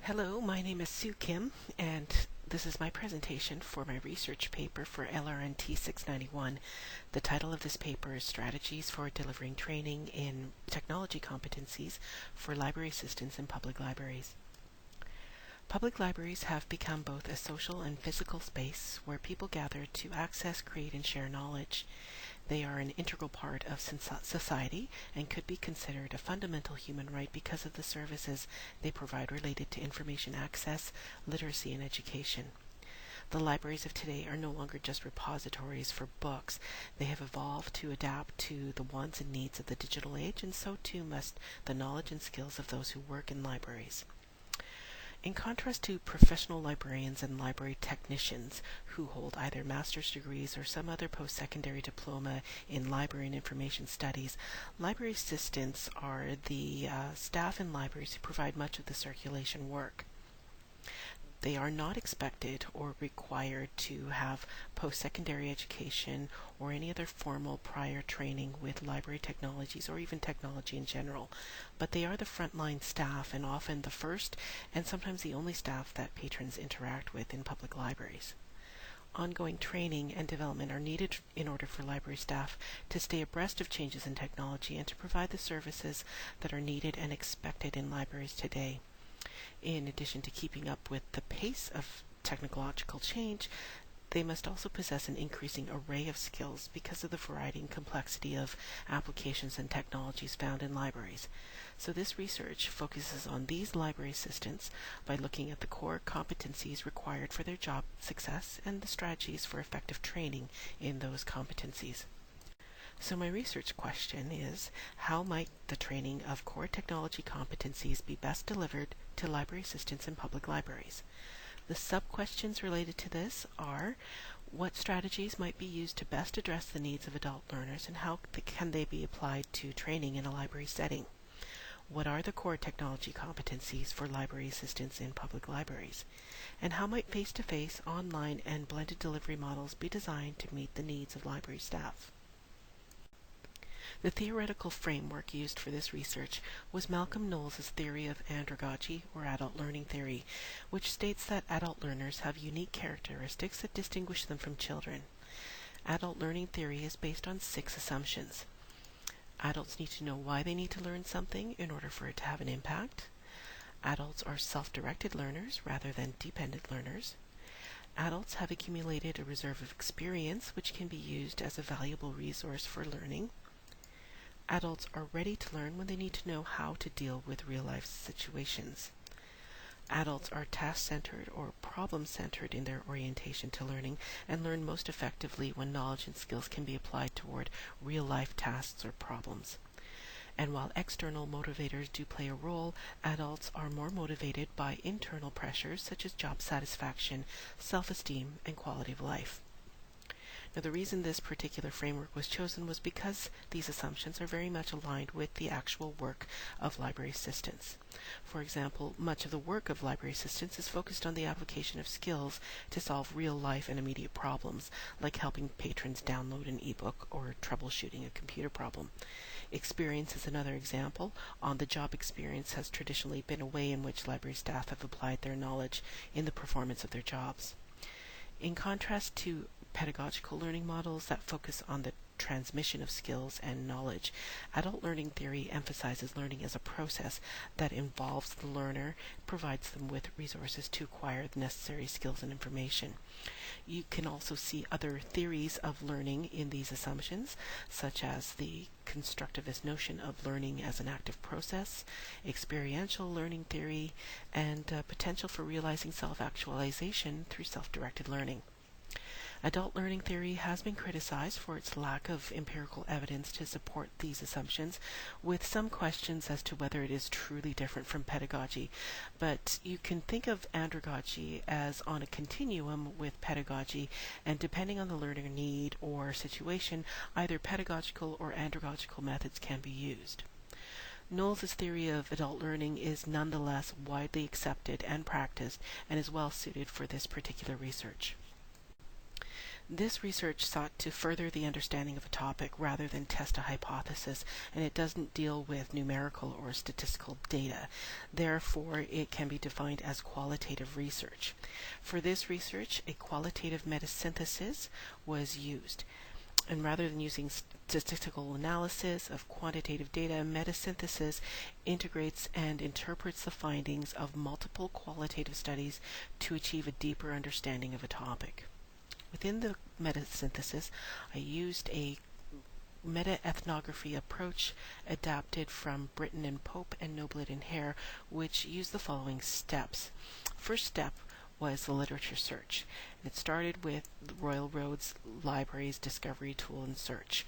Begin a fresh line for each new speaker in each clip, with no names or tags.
Hello, my name is SueKim, and this is my presentation for my research paper for LRNT691. The title of this paper is Strategies for Delivering Training in Technology Competencies for Library Assistants in Public Libraries. Public libraries have become both a social and physical space where people gather to access, create, and share knowledge. They are an integral part of society and could be considered a fundamental human right because of the services they provide related to information access, literacy, and education. The libraries of today are no longer just repositories for books. They have evolved to adapt to the wants and needs of the digital age, and so too must the knowledge and skills of those who work in libraries. In contrast to professional librarians and library technicians who hold either master's degrees or some other post-secondary diploma in library and information studies, library assistants are the staff in libraries who provide much of the circulation work. They are not expected or required to have post-secondary education or any other formal prior training with library technologies or even technology in general, but they are the frontline staff and often the first and sometimes the only staff that patrons interact with in public libraries. Ongoing training and development are needed in order for library staff to stay abreast of changes in technology and to provide the services that are needed and expected in libraries today. In addition to keeping up with the pace of technological change, they must also possess an increasing array of skills because of the variety and complexity of applications and technologies found in libraries. So this research focuses on these library assistants by looking at the core competencies required for their job success and the strategies for effective training in those competencies. So my research question is, how might the training of core technology competencies be best delivered to library assistants in public libraries? The sub-questions related to this are, what strategies might be used to best address the needs of adult learners and how can they be applied to training in a library setting? What are the core technology competencies for library assistants in public libraries? And how might face-to-face, online, and blended delivery models be designed to meet the needs of library staff? The theoretical framework used for this research was Malcolm Knowles' theory of andragogy, or adult learning theory, which states that adult learners have unique characteristics that distinguish them from children. Adult learning theory is based on 6 assumptions. Adults need to know why they need to learn something in order for it to have an impact. Adults are self-directed learners rather than dependent learners. Adults have accumulated a reserve of experience which can be used as a valuable resource for learning. Adults are ready to learn when they need to know how to deal with real-life situations. Adults are task-centered or problem-centered in their orientation to learning and learn most effectively when knowledge and skills can be applied toward real-life tasks or problems. And while external motivators do play a role, adults are more motivated by internal pressures such as job satisfaction, self-esteem, and quality of life. Now, the reason this particular framework was chosen was because these assumptions are very much aligned with the actual work of library assistants. For example, much of the work of library assistants is focused on the application of skills to solve real-life and immediate problems, like helping patrons download an ebook or troubleshooting a computer problem. Experience is another example. On-the-job experience has traditionally been a way in which library staff have applied their knowledge in the performance of their jobs. In contrast to pedagogical learning models that focus on the transmission of skills and knowledge, adult learning theory emphasizes learning as a process that involves the learner, provides them with resources to acquire the necessary skills and information. You can also see other theories of learning in these assumptions, such as the constructivist notion of learning as an active process, experiential learning theory, and potential for realizing self-actualization through self-directed learning. Adult learning theory has been criticized for its lack of empirical evidence to support these assumptions, with some questions as to whether it is truly different from pedagogy. But you can think of andragogy as on a continuum with pedagogy, and depending on the learner need or situation, either pedagogical or andragogical methods can be used. Knowles' theory of adult learning is nonetheless widely accepted and practiced and is well suited for this particular research. This research sought to further the understanding of a topic rather than test a hypothesis, and it doesn't deal with numerical or statistical data. Therefore, it can be defined as qualitative research. For this research, a qualitative metasynthesis was used. And rather than using statistical analysis of quantitative data, metasynthesis integrates and interprets the findings of multiple qualitative studies to achieve a deeper understanding of a topic. Within the metasynthesis, I used a meta-ethnography approach adapted from Britton and Pope and Noblet and Hare, which used the following steps. First step was the literature search. It started with the Royal Roads Library's Discovery Tool and Search.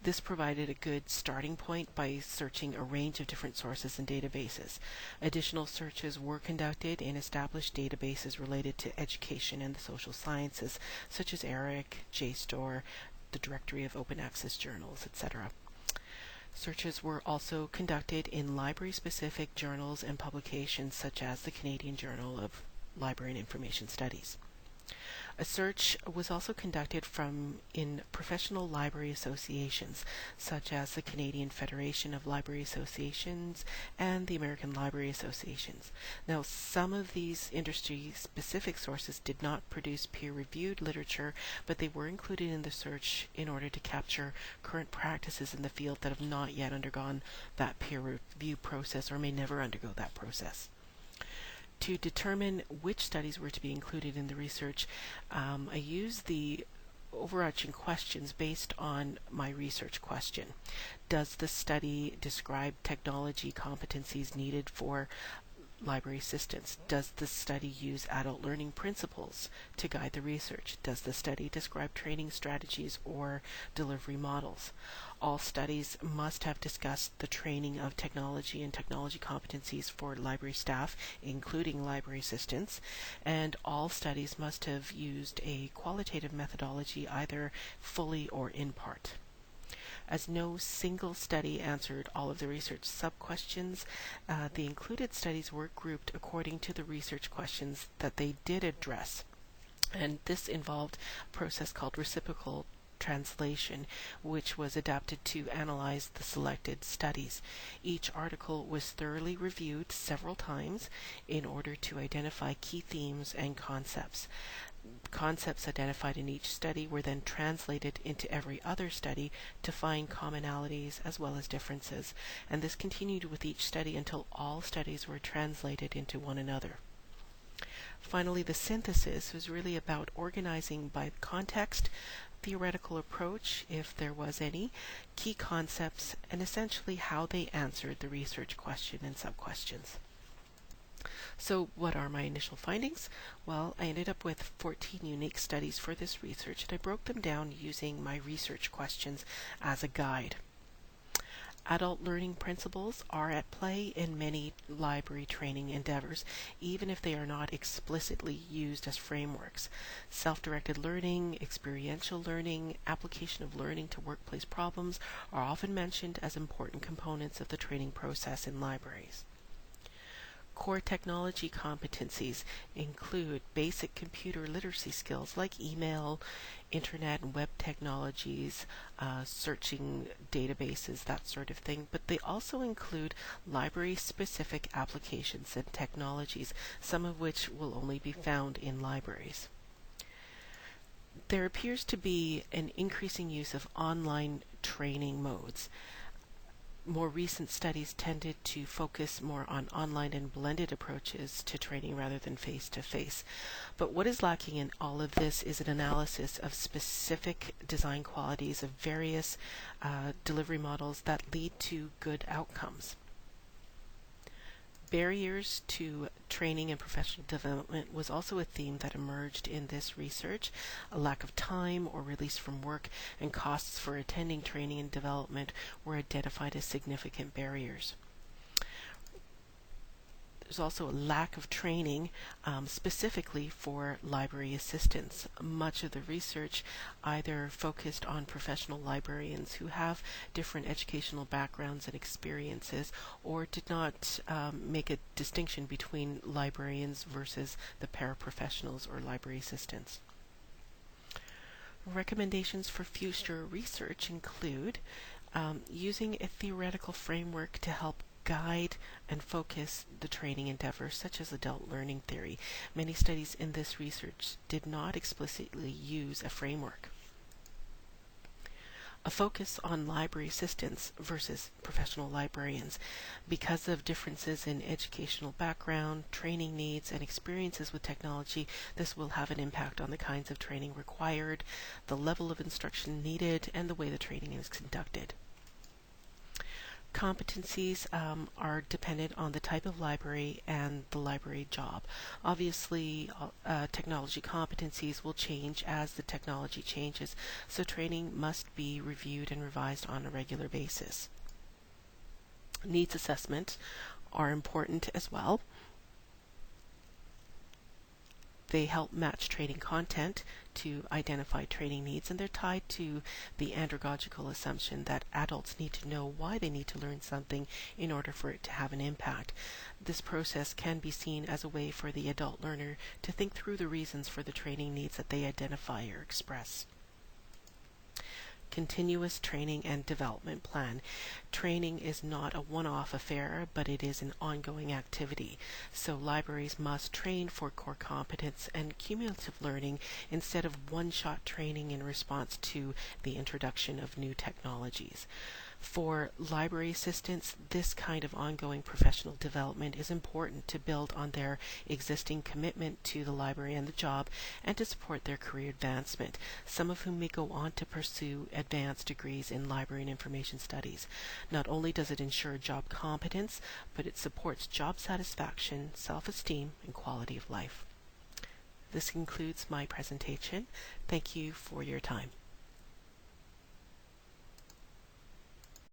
This provided a good starting point by searching a range of different sources and databases. Additional searches were conducted in established databases related to education and the social sciences, such as ERIC, JSTOR, the Directory of Open Access Journals, etc. Searches were also conducted in library-specific journals and publications, such as the Canadian Journal of Library and Information Studies. A search was also conducted in professional library associations, such as the Canadian Federation of Library Associations and the American Library Associations. Now, some of these industry-specific sources did not produce peer-reviewed literature, but they were included in the search in order to capture current practices in the field that have not yet undergone that peer review process or may never undergo that process. To determine which studies were to be included in the research, I used the overarching questions based on my research question. Does the study describe technology competencies needed for library assistance? Does the study use adult learning principles to guide the research? Does the study describe training strategies or delivery models? All studies must have discussed the training of technology and technology competencies for library staff, including library assistants, and all studies must have used a qualitative methodology, either fully or in part. As no single study answered all of the research sub-questions, the included studies were grouped according to the research questions that they did address. And this involved a process called reciprocal translation, which was adapted to analyze the selected studies. Each article was thoroughly reviewed several times in order to identify key themes and concepts. Concepts identified in each study were then translated into every other study to find commonalities as well as differences, and this continued with each study until all studies were translated into one another. Finally, the synthesis was really about organizing by context, theoretical approach, if there was any, key concepts, and essentially how they answered the research question and sub-questions. So what are my initial findings? Well, I ended up with 14 unique studies for this research, and I broke them down using my research questions as a guide. Adult learning principles are at play in many library training endeavors, even if they are not explicitly used as frameworks. Self-directed learning, experiential learning, application of learning to workplace problems are often mentioned as important components of the training process in libraries. Core technology competencies include basic computer literacy skills like email, internet and web technologies, searching databases, that sort of thing, but they also include library-specific applications and technologies, some of which will only be found in libraries. There appears to be an increasing use of online training modes. More recent studies tended to focus more on online and blended approaches to training rather than face-to-face. But what is lacking in all of this is an analysis of specific design qualities of various delivery models that lead to good outcomes. Barriers to training and professional development was also a theme that emerged in this research. A lack of time or release from work and costs for attending training and development were identified as significant barriers. There's also a lack of training specifically for library assistants. Much of the research either focused on professional librarians who have different educational backgrounds and experiences, or did not make a distinction between librarians versus the paraprofessionals or library assistants. Recommendations for future research include using a theoretical framework to help guide and focus the training endeavors, such as adult learning theory. Many studies in this research did not explicitly use a framework. A focus on library assistants versus professional librarians. Because of differences in educational background, training needs, and experiences with technology, this will have an impact on the kinds of training required, the level of instruction needed, and the way the training is conducted. Competencies are dependent on the type of library and the library job. Obviously, technology competencies will change as the technology changes, so training must be reviewed and revised on a regular basis. Needs assessments are important as well. They help match training content to identify training needs, and they're tied to the andragogical assumption that adults need to know why they need to learn something in order for it to have an impact. This process can be seen as a way for the adult learner to think through the reasons for the training needs that they identify or express. Continuous training and development plan. Training is not a one-off affair, but it is an ongoing activity. So libraries must train for core competence and cumulative learning instead of one-shot training in response to the introduction of new technologies. For library assistants, this kind of ongoing professional development is important to build on their existing commitment to the library and the job, and to support their career advancement, some of whom may go on to pursue advanced degrees in library and information studies. Not only does it ensure job competence, but it supports job satisfaction, self-esteem, and quality of life. This concludes my presentation. Thank you for your time.